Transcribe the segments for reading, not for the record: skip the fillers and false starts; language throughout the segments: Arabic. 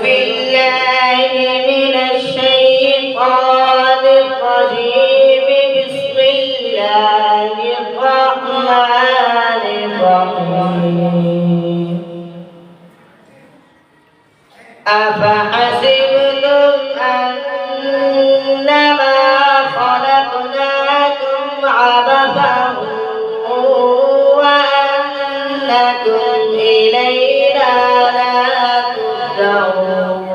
بالله من الشيطان الرجيم. بسم الله الرحمن الرحيم. أفحسبتم أنما خلقناكم عبثا وأنكم إلينا لا ترجعون.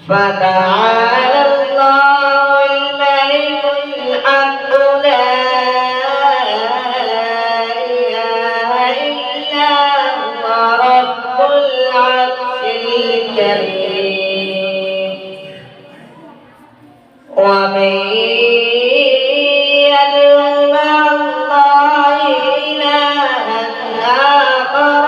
فتعالى الله الملك الحق لا إله إلا هو رب العرش الكريم. ومن يدع مع الله إلها آخر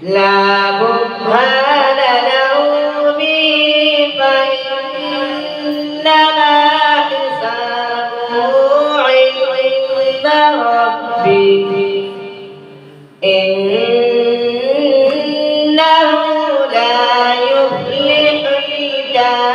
لا برهان له به فإنما حسابه عند ربه إنه لا يفلح الكافرون.